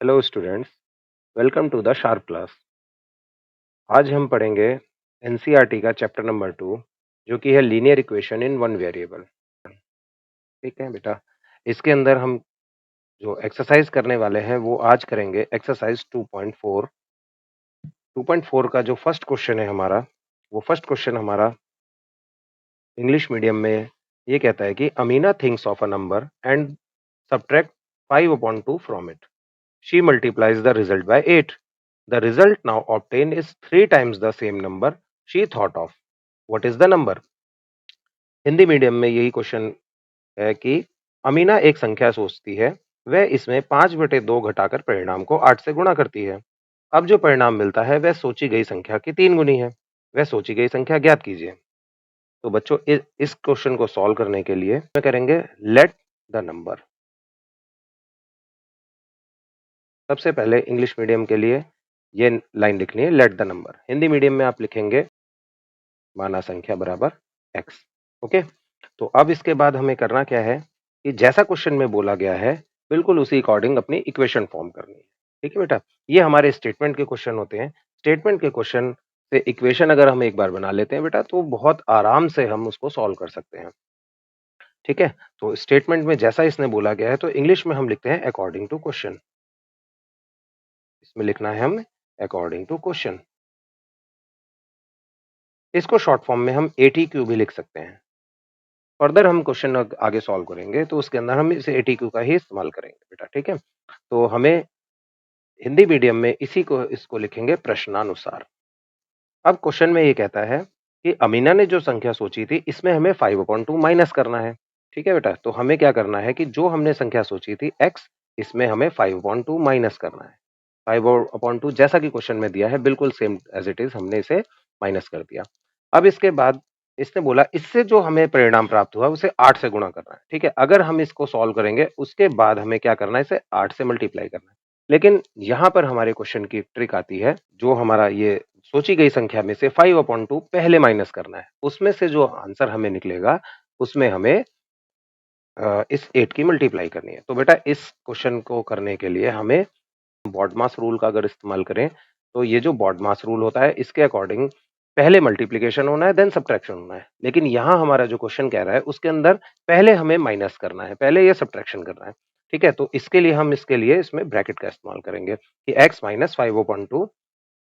Hello students, welcome to the Sharp class. आज हम पढ़ेंगे एनसीईआरटी का चैप्टर नंबर 2 जो कि है linear equation in one variable. ठीक है बेटा, इसके अंदर हम जो एक्सरसाइज करने वाले हैं वो आज करेंगे एक्सरसाइज 2.4। 2.4 का जो फर्स्ट क्वेश्चन है हमारा, वो फर्स्ट क्वेश्चन हमारा इंग्लिश मीडियम में ये कहता है कि Amina thinks of a number and subtract 5/2 from it. She multiplies the result by 8. The result now obtained is 3 times the same number she thought of. What is the number? Hindi medium में यही question है कि अमीना एक संख्या सोचती है, वह इसमें 5/2 घटाकर परिणाम को 8 से गुणा करती है। अब जो परिणाम मिलता है वह सोची गई संख्या की 3 गुनी है। वह सोची गई संख्या ज्ञात कीजिए। तो बच्चों इस क्वेश्चन को सॉल्व करने के लिए क्या करेंगे, लेट द नंबर। सबसे पहले इंग्लिश मीडियम के लिए ये लाइन लिखनी है, let the number. Hindi medium में आप लिखेंगे माना संख्या बराबर x। ओके, तो अब इसके बाद हमें करना क्या है कि जैसा क्वेश्चन में बोला गया है बिल्कुल उसी अकॉर्डिंग अपनी इक्वेशन फॉर्म करनी है। ठीक है बेटा, ये हमारे स्टेटमेंट के क्वेश्चन होते हैं। स्टेटमेंट के क्वेश्चन से इक्वेशन अगर हम एक बार बना लेते हैं बेटा तो बहुत आराम से हम उसको सॉल्व कर सकते हैं। ठीक है, तो स्टेटमेंट में जैसा इसने बोला गया है तो इंग्लिश में हम लिखते हैं अकॉर्डिंग टू क्वेश्चन। इसमें लिखना है हम अकॉर्डिंग टू क्वेश्चन। इसको शॉर्ट फॉर्म में हम ATQ भी लिख सकते हैं। फर्दर हम क्वेश्चन आगे सॉल्व करेंगे तो उसके अंदर हम इस ATQ का ही इस्तेमाल करेंगे बेटा। ठीक है, तो हमें हिंदी मीडियम में इसको लिखेंगे प्रश्नानुसार। अब क्वेश्चन में ये कहता है कि अमीना ने जो संख्या सोची थी इसमें हमें 5/2 माइनस करना है। ठीक है बेटा, तो हमें क्या करना है कि जो हमने संख्या सोची थी x, इसमें हमें 5/2 माइनस करना है। 5/2 जैसा कि क्वेश्चन में दिया है बिल्कुल सेम एज इट इज हमने इसे माइनस कर दिया। अब इसके बाद इसने बोला इससे जो हमें परिणाम प्राप्त हुआ उसे 8 से गुणा करना है। ठीक है, अगर हम इसको सॉल्व करेंगे उसके बाद हमें क्या करना है, इसे 8 से मल्टीप्लाई करना है। लेकिन यहां पर हमारे क्वेश्चन की ट्रिक आती है, जो हमारा ये सोची गई संख्या में से 5/2 पहले माइनस करना है, उसमें से जो आंसर हमें निकलेगा उसमें हमें इस 8 की मल्टीप्लाई करनी है। तो बेटा इस क्वेश्चन को करने के लिए हमें बॉडमास रूल का अगर इस्तेमाल करें तो ये जो बॉडमास रूल होता है इसके अकॉर्डिंग पहले मल्टीप्लिकेशन होना है देन सब्ट्रैक्शन होना है। लेकिन यहाँ हमारा जो क्वेश्चन कह रहा है उसके अंदर पहले हमें माइनस करना है, पहले ये सब्ट्रैक्शन करना है। ठीक है, तो इसके लिए हम इसमें ब्रैकेट का इस्तेमाल करेंगे कि x माइनस 5/2,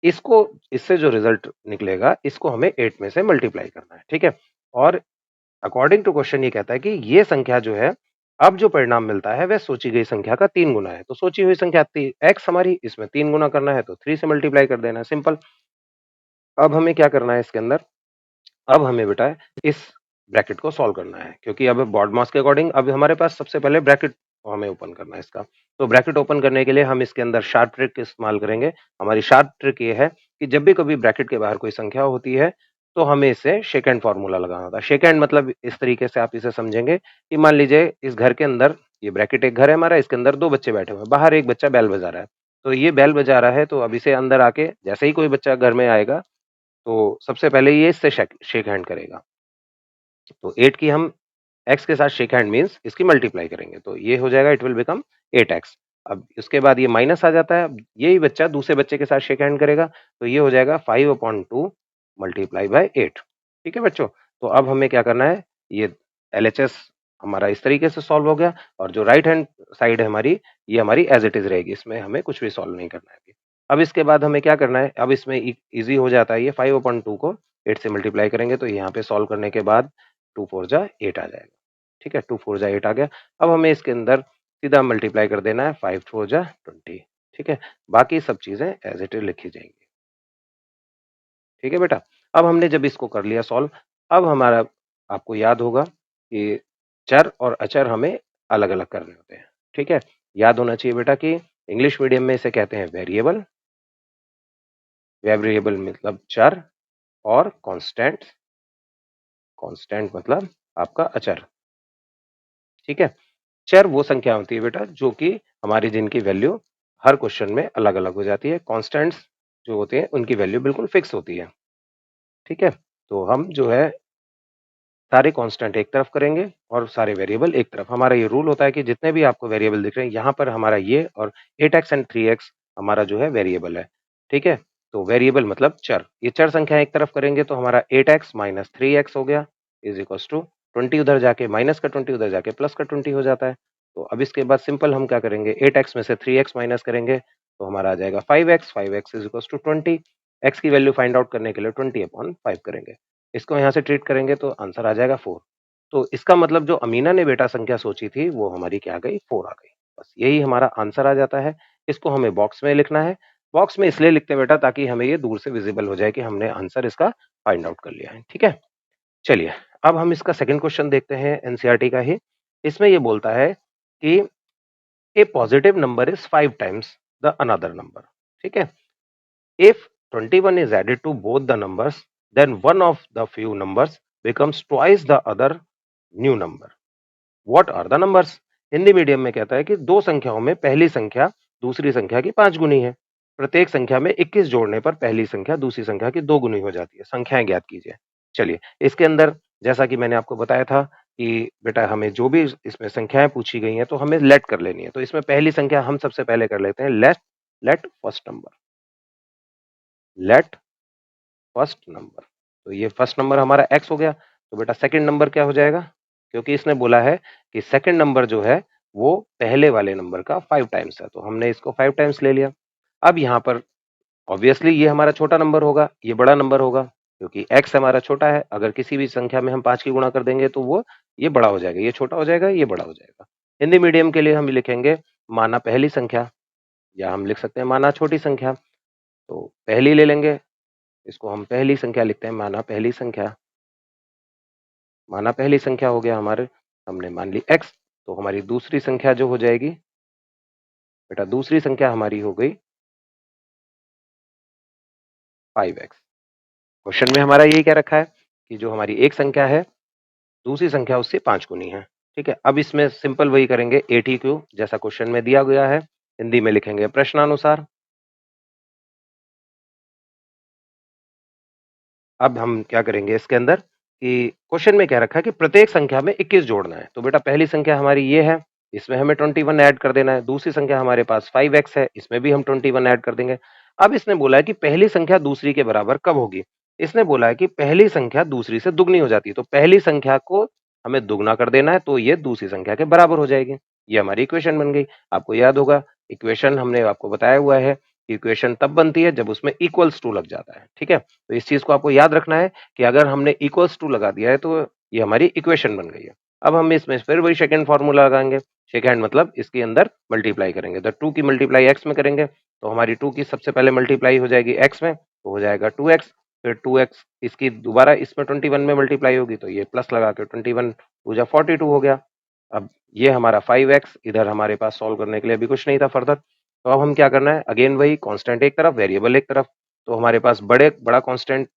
इसको इससे जो रिजल्ट निकलेगा इसको हमें 8 में से मल्टीप्लाई करना है। ठीक है, और अकॉर्डिंग टू क्वेश्चन ये कहता है कि ये संख्या जो है, अब जो परिणाम मिलता है वह सोची गई संख्या का 3 गुना है। तो सोची हुई संख्या x हमारी, इसमें 3 गुना करना है तो 3 से मल्टीप्लाई कर देना है, सिंपल। अब हमें क्या करना है इसके अंदर, अब हमें बेटा इस ब्रैकेट को सॉल्व करना है, क्योंकि अब बॉड मास के अकॉर्डिंग अब हमारे पास सबसे पहले ब्रैकेट हमें ओपन करना है इसका। तो ब्रैकेट ओपन करने के लिए हम इसके अंदर शार्प ट्रिक इस्तेमाल करेंगे। हमारी शार्प ट्रिक ये है कि जब भी कभी ब्रैकेट के बाहर कोई संख्या होती है तो हमें इसे शेक हैंड फॉर्मूला लगाना होता है। शेक हैंड मतलब इस तरीके से आप इसे समझेंगे कि मान लीजिए इस घर के अंदर, ये ब्रैकेट एक घर है हमारा, इसके अंदर 2 बच्चे बैठे हुए हैं, बाहर एक बच्चा बेल बजा रहा है। तो ये बेल बजा रहा है तो अब इसे अंदर आके जैसे ही कोई बच्चा घर में आएगा तो सबसे पहले ये इससे शेक हैंड करेगा। तो 8 की हम x के साथ शेक हैंड मीन्स इसकी मल्टीप्लाई करेंगे तो ये हो जाएगा, इट विल बिकम 8x। अब उसके बाद ये माइनस आ जाता है, अब यही बच्चा दूसरे बच्चे के साथ शेक हैंड करेगा तो ये हो जाएगा 5/2 मल्टीप्लाई बाय 8। ठीक है बच्चों, तो अब हमें क्या करना है, ये LHS हमारा इस तरीके से सॉल्व हो गया, और जो राइट हैंड साइड है हमारी, ये हमारी एज इट इज रहेगी, इसमें हमें कुछ भी सॉल्व नहीं करना है अभी। अब इसके बाद हमें क्या करना है, अब इसमें इजी हो जाता है, ये 5/2 को 8 से मल्टीप्लाई करेंगे तो यहाँ पे सॉल्व करने के बाद 2 4 जा 8 आ जाएगा। ठीक है, 2 4 जा 8 आ गया। अब हमें इसके अंदर सीधा मल्टीप्लाई कर देना है, 5 4 जा 20। ठीक है, बाकी सब चीजें एज इट इज लिखी जाएंगी। ठीक है बेटा, अब हमने जब इसको कर लिया सॉल्व, अब हमारा, आपको याद होगा कि चर और अचर हमें अलग अलग करने होते हैं। ठीक है, याद होना चाहिए बेटा कि इंग्लिश मीडियम में इसे कहते हैं वेरिएबल। वेरिएबल मतलब चर, और कांस्टेंट, कांस्टेंट मतलब आपका अचर। ठीक है, चर वो संख्या होती है बेटा जो कि हमारी, जिनकी वैल्यू हर क्वेश्चन में अलग अलग हो जाती है। कांस्टेंट्स जो होते हैं उनकी वैल्यू बिल्कुल फिक्स होती है। ठीक है, तो हम जो है सारे कांस्टेंट एक तरफ करेंगे और सारे वेरिएबल एक तरफ। हमारा ये रूल होता है कि जितने भी आपको वेरिएबल दिख रहे हैं यहाँ पर हमारा ये और 8x एंड 3x हमारा जो है वेरिएबल है, ठीक है। तो वेरिएबल मतलब चर, ये चर संख्या एक तरफ करेंगे तो हमारा 8x माइनस 3x हो गया इज इक्वल टू 20 उधर जाके माइनस का 20 उधर जाके प्लस का 20 हो जाता है। तो अब इसके बाद सिंपल हम क्या करेंगे, 8x में से 3x माइनस करेंगे तो हमारा आ जाएगा 5x is equal to 20। x की वैल्यू फाइंड आउट करने के लिए 20/5 करेंगे, इसको यहाँ से ट्रीट करेंगे तो आंसर आ जाएगा 4। तो इसका मतलब जो अमीना ने बेटा संख्या सोची थी वो हमारी क्या आ गई, 4 आ गई। बस यही हमारा आंसर आ जाता है। इसको हमें बॉक्स में लिखना है। बॉक्स में इसलिए लिखते हैं बेटा ताकि हमें ये दूर से विजिबल हो जाए कि हमने आंसर इसका फाइंड आउट कर लिया है, ठीक है। चलिए अब हम इसका सेकंड क्वेश्चन देखते हैं एनसीईआरटी का ही। इसमें ये बोलता है कि a positive number is 5 times the another number, ठीक है। If 21 is added to both the numbers, then one of the few numbers becomes twice the other new number. What are the numbers? Hindi medium में कहता है कि दो संख्याओं में पहली संख्या दूसरी संख्या की 5 गुनी है। प्रत्येक संख्या में 21 जोड़ने पर पहली संख्या दूसरी संख्या की 2 गुनी हो जाती है। संख्याएं ज्ञात कीजिए। चलिए इसके अंदर जैसा कि मैंने आपको बताया था कि बेटा हमें जो भी इसमें संख्याएं पूछी गई हैं तो हमें लेट कर लेनी है। तो इसमें पहली संख्या हम सबसे पहले कर लेते हैं let first number, let first number. तो ये फर्स्ट नंबर हमारा x हो गया। तो बेटा सेकंड नंबर क्या हो जाएगा, क्योंकि इसने बोला है कि सेकंड नंबर जो है वो पहले वाले नंबर का 5 टाइम्स है, तो हमने इसको 5 टाइम्स ले लिया। अब यहाँ पर ऑब्वियसली ये हमारा छोटा नंबर होगा, ये बड़ा नंबर होगा, क्योंकि x हमारा छोटा है। अगर किसी भी संख्या में हम 5 की गुणा कर देंगे तो वो ये बड़ा हो जाएगा, ये छोटा हो जाएगा, ये बड़ा हो जाएगा। हिंदी मीडियम के लिए हम लिखेंगे माना पहली संख्या, या हम लिख सकते हैं माना छोटी संख्या। तो पहली ले लेंगे, इसको हम पहली संख्या लिखते हैं, माना पहली संख्या। माना पहली संख्या हो गया हमारे, हमने मान ली x। तो हमारी दूसरी संख्या जो हो जाएगी बेटा, दूसरी संख्या हमारी हो गई 5x। क्वेश्चन में हमारा यही क्या रखा है कि जो हमारी एक संख्या है दूसरी संख्या उससे 5 गुनी है, ठीक है। अब इसमें सिंपल वही करेंगे ATQ जैसा क्वेश्चन में दिया गया है, हिंदी में लिखेंगे प्रश्नानुसार। अब हम क्या करेंगे इसके अंदर कि क्वेश्चन में क्या रखा है कि प्रत्येक संख्या में 21 जोड़ना है। तो बेटा पहली संख्या हमारी ये है, इसमें हमें 21 ऐड कर देना है। दूसरी संख्या हमारे पास 5x है, इसमें भी हम 21 ऐड कर देंगे। अब इसने बोला है कि पहली संख्या दूसरी के बराबर कब होगी। इसने बोला है कि पहली संख्या दूसरी से दुगनी हो जाती है, तो पहली संख्या को हमें दुगना कर देना है तो ये दूसरी संख्या के बराबर हो जाएगी। ये हमारी इक्वेशन बन गई। आपको याद होगा इक्वेशन हमने आपको बताया हुआ है, इक्वेशन तब बनती है जब उसमें इक्वल्स टू लग जाता है, ठीक है। तो इस चीज को आपको याद रखना है कि अगर हमने इक्वल्स टू लगा दिया है तो ये हमारी इक्वेशन बन गई है। अब हम इसमें फिर वही सेकंड फार्मूला लगाएंगे। सेकंड मतलब इसके अंदर मल्टीप्लाई करेंगे, तो 2 की मल्टीप्लाई x में करेंगे तो हमारी 2 की सबसे पहले मल्टीप्लाई हो जाएगी x में, तो हो जाएगा 2x। फिर 2x इसकी दोबारा इसमें 21 में मल्टीप्लाई होगी तो ये प्लस लगा के 21 टू जा 42 हो गया। अब ये हमारा 5x, इधर हमारे पास सॉल्व करने के लिए अभी कुछ नहीं था फर्दर। तो अब हम क्या करना है, अगेन वही कांस्टेंट एक तरफ वेरिएबल एक तरफ। तो हमारे पास बड़ा कांस्टेंट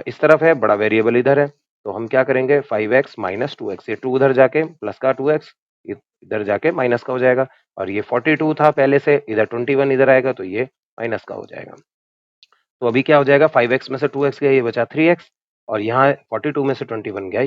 इस तरफ है, बड़ा वेरिएबल इधर है। तो हम क्या करेंगे 5x माइनस 2x, ये 2 उधर जाके प्लस का 2x इधर जाके माइनस का हो जाएगा। और ये 42 था पहले से, इधर 21 इधर आएगा तो ये माइनस का हो जाएगा। तो अभी क्या हो जाएगा, 5x में से 2x गया, ये बचा 3x। और यहाँ 42 में से 21 गया,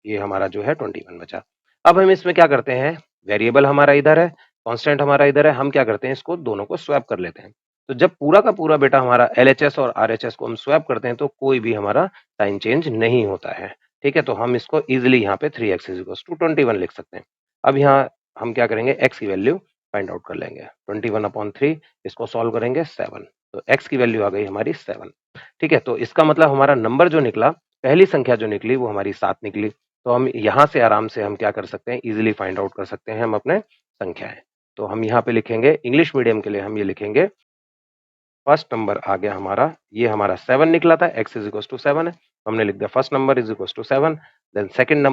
ये हमारा जो है 21 बचा। अब हम इसमें क्या करते हैं, वेरिएबल हमारा इधर है, कांस्टेंट हमारा इधर है, हम क्या करते हैं इसको दोनों को स्वैप कर लेते हैं। तो जब पूरा का पूरा बेटा हमारा LHS और RHS को हम स्वैप करते हैं तो कोई भी हमारा साइन चेंज नहीं होता है, ठीक है। तो हम इसको इजिली यहाँ पे 3x इज इक्वल टू 21 लिख सकते हैं। अब यहाँ हम क्या करेंगे, x की वैल्यू फाइंड आउट कर लेंगे। 21/3 इसको सॉल्व करेंगे 7, तो x की वैल्यू आ गई हमारी 7, ठीक है। तो इसका मतलब हमारा नंबर जो निकला, पहली संख्या जो निकली वो हमारी 7 निकली। तो हम यहाँ से आराम से हम क्या कर सकते हैं, इजिली फाइंड आउट कर सकते हैं हम अपने संख्याएं। तो हम यहाँ पे लिखेंगे इंग्लिश मीडियम के लिए हम ये लिखेंगे फर्स्ट नंबर आ गया हमारा, ये हमारा 7 निकला था, x इज इक्वल टू 7 है, हमने लिख दिया first number is equal to 7। Then second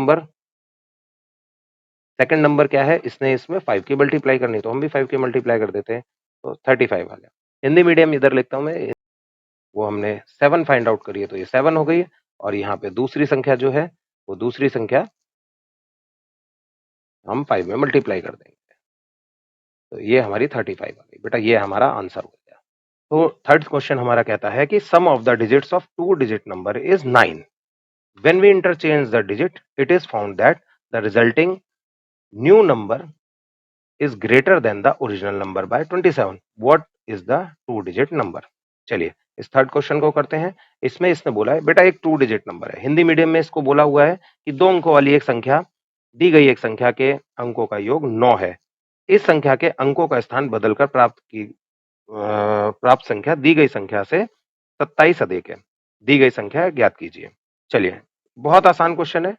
number क्या है, इसने इसमें 5 की मल्टीप्लाई करनी, तो हम भी 5 की मल्टीप्लाई कर देते हैं, तो 35 आ गया। हिंदी मीडियम इधर लिखता हूँ मैं, वो हमने 7 फाइंड आउट करी है तो ये 7 हो गई है। और यहाँ पे दूसरी संख्या जो है वो दूसरी संख्या हम 5 में मल्टीप्लाई कर देंगे, तो ये हमारी 35 आ गई। बेटा ये हमारा आंसर हो गया। तो थर्ड क्वेश्चन हमारा कहता है कि sum of the digits of 2 digit number is 9। When we interchange the digit, it is found that the resulting new number is greater than the original number by 27. What is the 2-digit number? चलिए इस third question को करते हैं। इसमें इसने बोला है बेटा एक 2-डिजिट नंबर है, हिंदी मीडियम में इसको बोला हुआ है कि 2 अंकों वाली एक संख्या दी गई एक संख्या के अंकों का योग 9 है। इस संख्या के अंकों का स्थान बदलकर प्राप्त संख्या दी गई संख्या से 27 अधिक है। दी गई संख्या ज्ञात कीजिए। चलिए बहुत आसान क्वेश्चन है।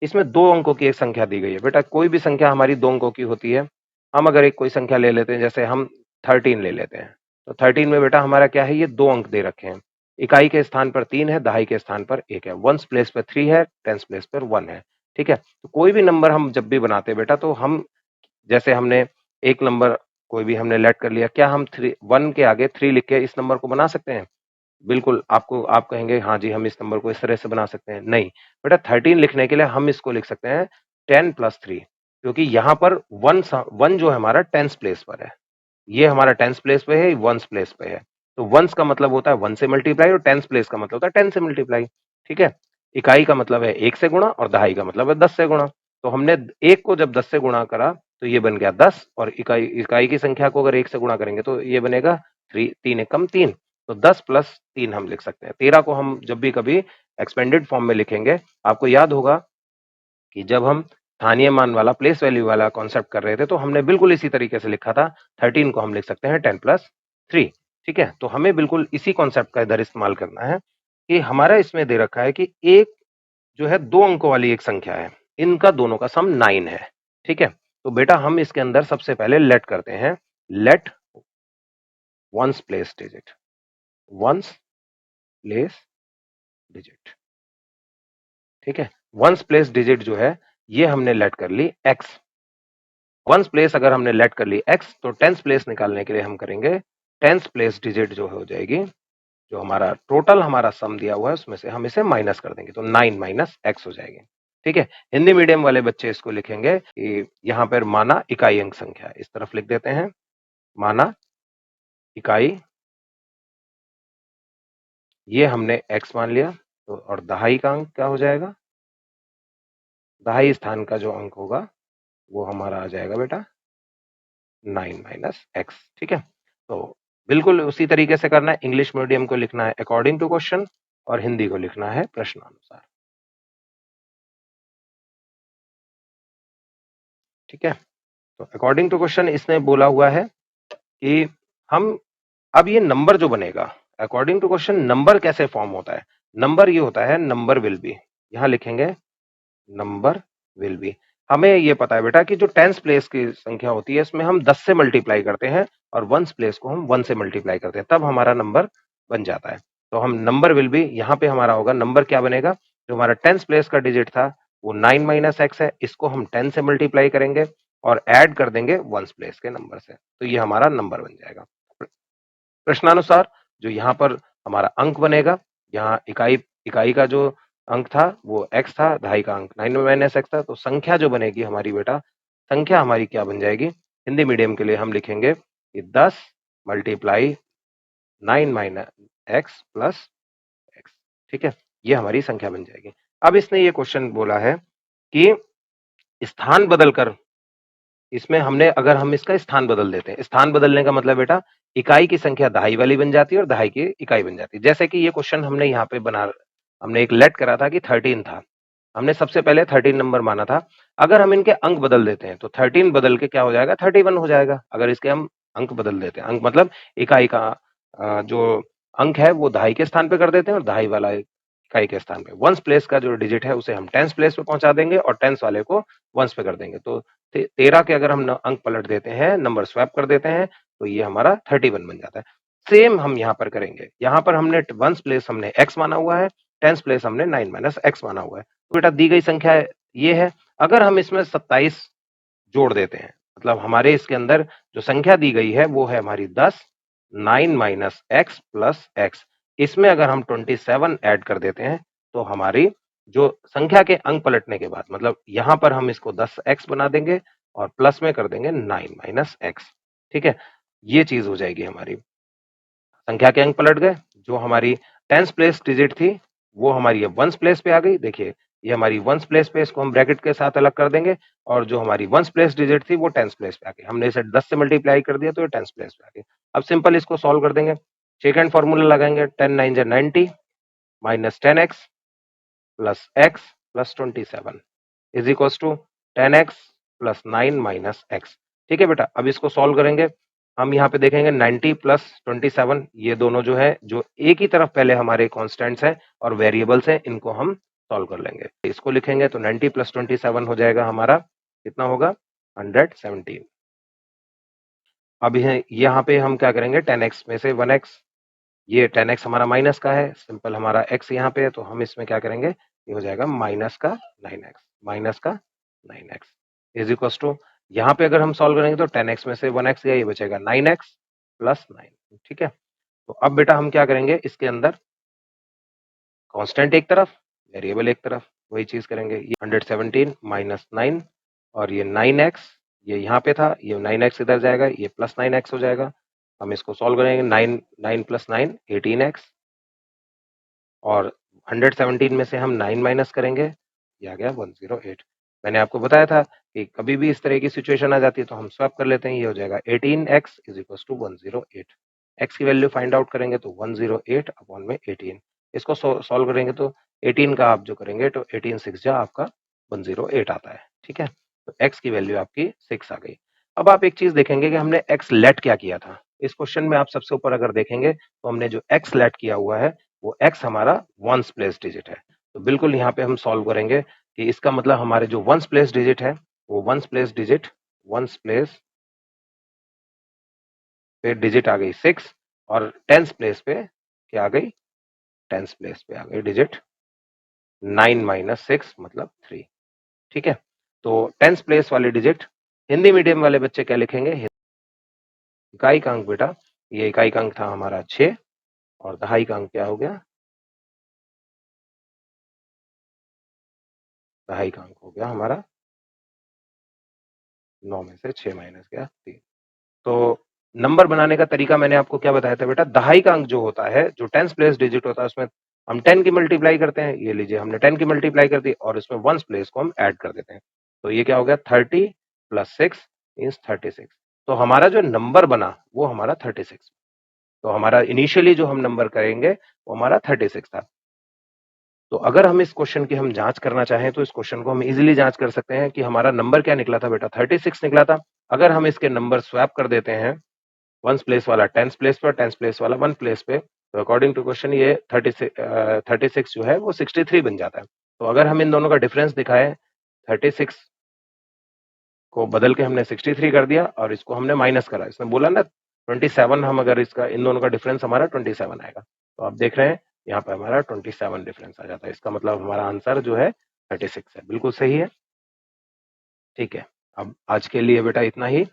इसमें 2 अंकों की एक संख्या दी गई है। बेटा कोई भी संख्या हमारी 2 अंकों की होती है। हम अगर एक कोई संख्या ले लेते हैं, जैसे हम 13 ले लेते हैं, तो 13 में बेटा हमारा क्या है, ये 2 अंक दे रखे हैं। इकाई के स्थान पर 3 है, दहाई के स्थान पर 1 है, वंस प्लेस पर 3 है, टेंस प्लेस पर 1 है। ठीक है, तो कोई भी नंबर हम जब भी बनाते हैं बेटा, तो हम जैसे हमने एक नंबर कोई भी हमने लेट कर लिया, क्या हम 1 के आगे 3 लिख के इस नंबर को बना सकते हैं? बिल्कुल, आप कहेंगे हाँ जी, हम इस नंबर को इस तरह से बना सकते हैं। नहीं, बेटा 13 लिखने के लिए हम इसको लिख सकते हैं 10 + 3, क्योंकि यहाँ पर 1 जो है हमारा टेंस प्लेस पर है। ये हमारा टेंस प्लेस पे है, वंस प्लेस पे है। तो वंस का मतलब होता है 1 से मल्टीप्लाई और टेंस प्लेस का मतलब होता है 10 से मल्टीप्लाई। ठीक है? इकाई का मतलब है 1 से गुणा और दहाई का मतलब है 10 से गुणा। तो हमने 1 को जब 10 से गुणा करा तो ये बन गया 10, और इकाई की संख्या को अगर 1 से गुणा करेंगे तो ये बनेगा 3 एकम 3। तो 10 + 3 हम लिख सकते हैं। 13 को हम जब भी कभी एक्सपेंडेड फॉर्म में लिखेंगे, आपको याद होगा कि जब हम स्थानीय मान वाला, प्लेस वैल्यू वाला कॉन्सेप्ट कर रहे थे, तो हमने बिल्कुल इसी तरीके से लिखा था। 13 को हम लिख सकते हैं 10 + 3। ठीक है? तो हमें बिल्कुल इसी कॉन्सेप्ट का इधर इस्तेमाल करना है कि हमारा इसमें दे रखा है कि एक जो है 2 अंकों वाली एक संख्या है, इनका दोनों का सम 9 है। ठीक है? तो बेटा हम इसके अंदर सबसे पहले लेट करते हैं। Let ones place digit, ones place digit. ठीक है? वंस प्लेस डिजिट जो है, ये हमने लेट कर ली x। वंस प्लेस अगर हमने लेट कर ली x, तो टेंस प्लेस निकालने के लिए हम करेंगे टेंस प्लेस डिजिट जो हो जाएगी, जो हमारा टोटल हमारा सम दिया हुआ है उसमें से हम इसे माइनस कर देंगे, तो 9 - x हो जाएगी। ठीक है? हिंदी मीडियम वाले बच्चे इसको लिखेंगे कि यहाँ पर माना इकाई अंक संख्या है। इस तरफ लिख देते हैं माना इकाई, ये हमने x मान लिया, तो और दहाई का अंक क्या हो जाएगा? दहाई स्थान का जो अंक होगा वो हमारा आ जाएगा बेटा 9 - x। ठीक है? तो बिल्कुल उसी तरीके से करना है। इंग्लिश मीडियम को लिखना है अकॉर्डिंग टू क्वेश्चन, और हिंदी को लिखना है प्रश्नानुसार। ठीक है? तो अकॉर्डिंग टू क्वेश्चन इसने बोला हुआ है कि हम अब ये नंबर जो बनेगा, अकॉर्डिंग टू क्वेश्चन नंबर कैसे फॉर्म होता है? नंबर ये होता है नंबर विल बी, यहां लिखेंगे नंबर विल बी। हमें ये पता है बेटा कि जो टेंस प्लेस की संख्या होती है, इसमें हम 10 से मल्टीप्लाई करते हैं और वंस प्लेस को हम 1 से मल्टीप्लाई करते हैं, तब हमारा नंबर बन जाता है। तो हम नंबर विल बी, यहाँ पे हमारा होगा नंबर क्या बनेगा, जो हमारा टेंस प्लेस का डिजिट था वो 9 - x है, इसको हम 10 से मल्टीप्लाई करेंगे और ऐड कर देंगे वंस प्लेस के नंबर से, तो ये हमारा नंबर बन जाएगा। प्रश्नानुसार जो यहाँ पर हमारा अंक बनेगा, यहाँ इकाई का जो अंक था वो x था, दहाई का अंक 9 - x था, तो संख्या जो बनेगी हमारी बेटा, संख्या हमारी क्या बन जाएगी? हिंदी मीडियम के लिए हम लिखेंगे कि 10 × 9 - x + x। ठीक है? ये हमारी संख्या बन जाएगी। अब इसने ये क्वेश्चन बोला है कि स्थान बदलकर, इसमें हमने अगर हम इसका स्थान बदल देते हैं, स्थान बदलने का मतलब बेटा इकाई की संख्या दहाई वाली बन जाती है और दहाई की इकाई बन जाती है। जैसे कि ये क्वेश्चन हमने यहाँ पे हमने एक लेट करा था कि 13 था, हमने सबसे पहले 13 नंबर माना था। अगर हम इनके अंक बदल देते हैं तो 13 बदल के क्या हो जाएगा, 31 हो जाएगा। अगर इसके हम अंक बदल देते हैं, अंक मतलब इकाई का जो अंक है वो दहाई के स्थान पे कर देते हैं और दहाई वाला इकाई के स्थान पे। वंस प्लेस का जो डिजिट है उसे हम टेंस प्लेस पे पहुंचा देंगे और टेंस वाले को वंस पे कर देंगे। तो 13 के अगर हम अंक पलट देते हैं, नंबर स्वैप कर देते हैं, तो ये हमारा 31 बन जाता है। सेम हम यहाँ पर करेंगे। यहाँ पर हमने वंस प्लेस हमने x माना हुआ है, टेंस प्लेस हमने 9 - x माना हुआ है। तो बेटा दी गई संख्या ये है। अगर हम इसमें 27 जोड़ देते हैं, मतलब हमारे इसके अंदर जो संख्या दी गई है वो है हमारी 10, 9 - x + x। इसमें अगर हम 27 ऐड कर देते हैं, तो हमारी जो संख्या के अंक पलटने के बाद, मतलब यहाँ पर हम इसको 10x बना देंगे और प्लस में कर देंगे 9 - x। ठीक है? ये चीज हो जाएगी हमारी। संख्या के अंक पलट गए, जो हमारी टेंस प्लेस डिजिट थी वो हमारी ये वंस प्लेस पे आ गई। देखिए ये हमारी वंस प्लेस पे, इसको हम ब्रैकेट के साथ अलग कर देंगे, और जो हमारी वंस प्लेस डिजिट थी वो टेंस प्लेस पे आ गई। हमने इसे 10 से मल्टीप्लाई कर दिया तो ये टेंस प्लेस पे आ गई। अब सिंपल इसको सॉल्व कर देंगे। सेकंड फॉर्मूला लगाएंगे, 10 9 जा 90 minus 10x plus x plus 27 is equals to 10x plus 9 minus x। ठीक है बेटा, अब इसको सॉल्व करेंगे। हम यहाँ पे देखेंगे 90 प्लस 27, ये दोनों जो है, जो एक ही तरफ पहले हमारे कॉन्स्टेंट्स हैं और वेरिएबल्स हैं, इनको हम सॉल्व कर लेंगे। इसको लिखेंगे तो 90 प्लस 27 हो जाएगा हमारा, कितना होगा, 117। अब यहाँ पे हम क्या करेंगे, 10x में से 1x, ये 10x हमारा माइनस का है, सिंपल हमारा x यहाँ पे है, तो हम इसमें क्या करेंगे, ये हो जाएगा माइनस का 9x, माइनस का 9x इज इक्वल टू, यहाँ पे अगर हम सॉल्व करेंगे तो 10x में से 1x गया, ये बचेगा 9x प्लस 9। ठीक है, तो अब बेटा हम क्या करेंगे, इसके अंदर कांस्टेंट एक तरफ, वेरिएबल एक तरफ, वही चीज करेंगे। ये 117 माइनस 9, और ये 9x, ये यहाँ पे था, ये 9x इधर जाएगा, ये प्लस 9x हो जाएगा। हम इसको सॉल्व करेंगे, 9 प्लस 9 18x, और 117 में से हम 9 माइनस करेंगे, ये आ गया 108। मैंने आपको बताया था कि कभी भी इस तरह की सिचुएशन आ जाती है तो हम स्वैप कर लेते हैं। ये हो जाएगा 18x is equal to 108। x की वैल्यू फाइंड आउट करेंगे तो 108 अपॉन में 18। इसको सॉल्व करेंगे तो 18 का आप जो करेंगे तो 18 6 जा आपका 108 आता है। ठीक है, तो x की वैल्यू आपकी 6 आ गई। अब आप एक चीज देखेंगे कि हमने x लेट क्या किया था। इस क्वेश्चन में आप सबसे ऊपर अगर देखेंगे तो हमने जो x लेट किया हुआ है वो x हमारा वंस प्लेस डिजिट है। तो बिल्कुल यहाँ पे हम सॉल्व करेंगे कि इसका मतलब हमारे जो वंस प्लेस डिजिट है वो वंस प्लेस पे डिजिट आ गई 6, और टेंस प्लेस पे क्या आ गई, टेंस प्लेस पे आ गई डिजिट 9 माइनस 6 मतलब 3। ठीक है, तो टेंस प्लेस वाली डिजिट हिंदी मीडियम वाले बच्चे क्या लिखेंगे, इकाई का अंक बेटा, ये इकाई का अंक था हमारा 6, और दहाई का अंक क्या हो गया, दहाई का अंक हो गया हमारा 9 में से 6 माइनस गया 3। तो नंबर बनाने का तरीका मैंने आपको क्या बताया था बेटा, दहाई का अंक जो होता है, जो टेंस प्लेस डिजिट होता है, उसमें हम 10 की मल्टीप्लाई करते हैं। ये लीजिए हमने 10 की मल्टीप्लाई कर दी, और इसमें वंस प्लेस को हम ऐड कर देते हैं। तो ये क्या हो गया, 30 प्लस 6 मीन्स 36। तो हमारा जो नंबर बना वो हमारा 36। तो हमारा इनिशियली जो हम नंबर करेंगे वो हमारा 36 था। तो अगर हम इस क्वेश्चन की हम जांच करना चाहें तो इस क्वेश्चन को हम इजीली जांच कर सकते हैं कि हमारा नंबर क्या निकला था बेटा, 36 निकला था। अगर हम इसके नंबर स्वैप कर देते हैं, वंस प्लेस वाला टेंस प्लेस पर, टेंस प्लेस वाला वन प्लेस पे, तो अकॉर्डिंग टू क्वेश्चन ये 36 जो है वो 63 बन जाता है। तो अगर हम इन दोनों का डिफरेंस दिखाएं, 36 को बदल के हमने 63 कर दिया, और इसको हमने माइनस करा, इसने बोला ना 27, हम अगर इसका इन दोनों का डिफरेंस हमारा 27 आएगा, तो आप देख रहे हैं यहाँ पे हमारा 27 डिफरेंस आ जाता है। इसका मतलब हमारा आंसर जो है 36 है, बिल्कुल सही है। ठीक है, अब आज के लिए बेटा इतना ही।